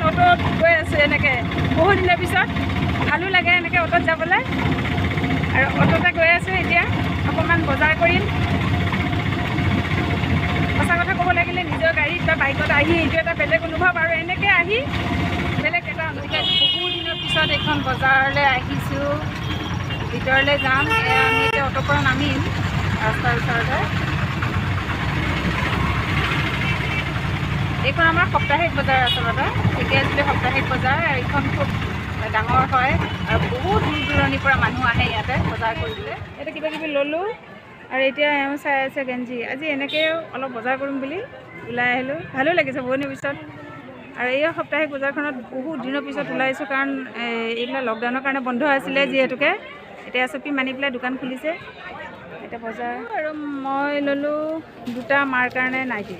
অটোত গৈ আছোঁ এনেকৈ বহুত দিনৰ পিছত ভালো লাগে এনেকৈ অটোত যাবলৈ আৰু অটোতে গৈ আছোঁ এতিয়া অকণমান বজাৰ কৰিম সঁচা কথা ক'ব লাগিলে নিজৰ গাড়ীত বা বাইকত আহি এইটো এটা বেলেগ অনুভৱ আৰু এনেকৈ আহি বেলেগ এটা অনুভৱ বহুত দিনৰ পিছত এইখন বজাৰলৈ আহিছোঁ ভিতৰলৈ যাম আমি এতিয়া অটোৰ পৰা নামিম ৰাস্তাৰ ওচৰতে এইখন আমাৰ সাপ্তাহিক বজাৰ আচলতে ঢেকীয়াজুলি সাপ্তাহিক বজাৰ আৰু এইখন খুব ডাঙৰ হয় আৰু বহুত দূৰ দূৰণিৰ পৰা মানুহ আহে ইয়াতে বজাৰ কৰিবলৈ ইয়াতে কিবা কিবি ল'লোঁ আৰু এতিয়া এওঁ চাই আছে গেঞ্জি আজি এনেকৈ অলপ বজাৰ কৰিম বুলি ওলাই আহিলোঁ ভালো লাগিছে বহুত দিনৰ পিছত আৰু এই সাপ্তাহিক বজাৰখনত বহুত দিনৰ পিছত ওলাইছোঁ কাৰণ এইবিলাক লকডাউনৰ কাৰণে বন্ধ আছিলে যিহেতুকে এতিয়া চপি মানি পেলাই দোকান খুলিছে এতিয়া বজাৰ আৰু মই ল'লোঁ দুটা মাৰ কাৰণে নাইটি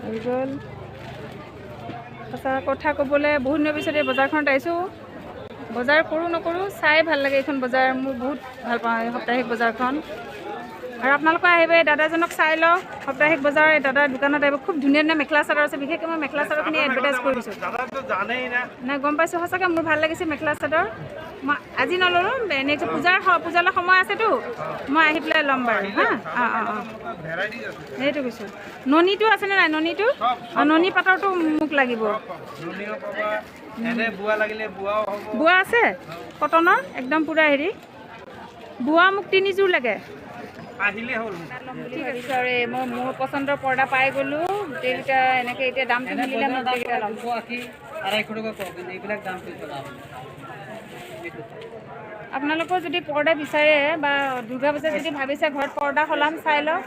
হৈ গ'ল সঁচা কথা ক'বলৈ বহুত দিনৰ পিছত এই বজাৰখনত আহিছোঁ বজাৰ কৰোঁ নকৰোঁ চাই ভাল লাগে এইখন বজাৰ মোৰ বহুত ভাল পাওঁ এই সাপ্তাহিক বজাৰখন আৰু আপোনালোকে আহিব এই দাদাজনক চাই লওক সাপ্তাহিক বজাৰ এই দাদাৰ দোকানত আহিব খুব ধুনীয়া ধুনীয়া মেখেলা চাদৰ আছে বিশেষকৈ মই মেখেলা চাদৰখিনি এডভাৰটাইজ কৰি দিছোঁ নাই গম পাইছোঁ সঁচাকৈ মোৰ ভাল লাগিছে মেখেলা চাদৰ মই আজি নল'লোঁ এনেই পূজালৈ সময় আছেতো মই আহি পেলাই ল'ম বাৰু হা অঁ সেইটো কৈছোঁ ননীটো আছেনে নাই ননীটো অঁ ননী পাটৰটো মোক লাগিব বোৱা আছে কটনৰ একদম পূৰা হেৰি বোৱা মোক 3 যোৰ লাগে ঠিক আছে আৰু মই মোৰ পচন্দৰ পৰ্দা পাই গ'লোঁ গোটেইকেইটা এনেকৈ এতিয়া দামটো মিলিলে মই গোটেইকেইটা ল'ম আপোনালোকৰ যদি পৰ্দা বিচাৰে বা দুৰ্গা পূজা যদি ভাবিছে ঘৰত পৰ্দা সলাম চাই লওক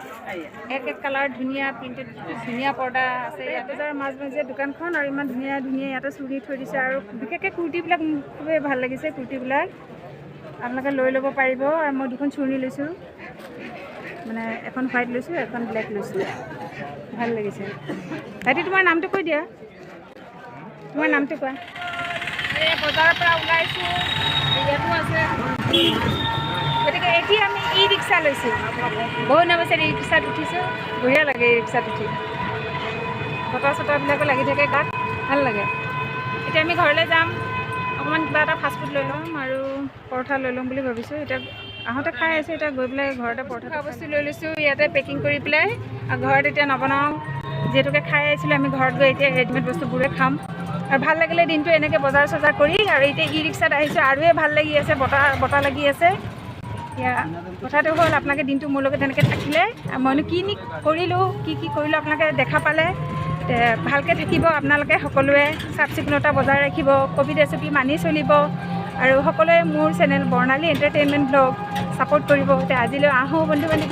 এক কালাৰ ধুনীয়া প্ৰিণ্টেড ধুনীয়া পৰ্দা আছে ইয়াতে যাৰ মাজমজিয়া দোকানখন আৰু ইমান ধুনীয়া ধুনীয়া ইয়াতে চুৰি থৈ দিছে আৰু বিশেষকৈ কুৰ্তিবিলাক খুবেই ভাল লাগিছে কুৰ্তিবিলাক আপোনালোকে লৈ ল'ব পাৰিব আৰু মই দুখন চুৰ্ণি লৈছোঁ মানে এখন হোৱাইট লৈছোঁ এখন ব্লেক লৈছোঁ ভাল লাগিছে ভাইটি তোমাৰ নামটো কৈ দিয়া তোমাৰ নামটো কোৱা এই বজাৰৰ পৰা ওলাইছোঁ ইয়াতো আছে গতিকে এতিয়া আমি ই ৰিক্সা লৈছোঁ বহুত দিনৰ পিছত ই ৰিক্সাত উঠিছোঁ বঢ়িয়া লাগে ই ৰিক্সাত উঠি বতৰ চতৰবিলাকো লাগি থাকে গাত ভাল লাগে এতিয়া আমি ঘৰলৈ যাম অকণমান কিবা এটা ফাষ্টফুড লৈ ল'ম আৰু পৰঠা লৈ ল'ম বুলি ভাবিছোঁ এতিয়া আহোঁতে খাই আছোঁ এতিয়া গৈ পেলাই ঘৰতে পৰঠা খোৱা বস্তু লৈ লৈছোঁ ইয়াতে পেকিং কৰি পেলাই আৰু ঘৰত এতিয়া নবনাওঁ যিহেতুকে খাই আহিছিলোঁ আমি ঘৰত গৈ এতিয়া ৰেডিমেড বস্তুবোৰে খাম আৰু ভাল লাগিলে দিনটো এনেকৈ বজাৰ চজাৰ কৰি আৰু এতিয়া ই ৰিক্সাত আহিছোঁ আৰুৱে ভাল লাগি আছে বতাহ লাগি আছে এতিয়া কথাটো হ'ল আপোনালোকে দিনটো মোৰ লগত তেনেকৈ থাকিলে মইনো কি কৰিলোঁ কি কৰিলোঁ আপোনালোকে দেখা পালে ভালকৈ থাকিব আপোনালোকে সকলোৱে চাফ চিকুণতা বজাই ৰাখিব ক'ভিড ৰেচিপি মানি চলিব আৰু সকলোৱে মোৰ চেনেল বৰ্ণালী এণ্টাৰটেইনমেণ্ট ব্লগ ছাপোৰ্ট কৰিব এতিয়া আজিলৈ আহোঁ বন্ধু বান্ধৱী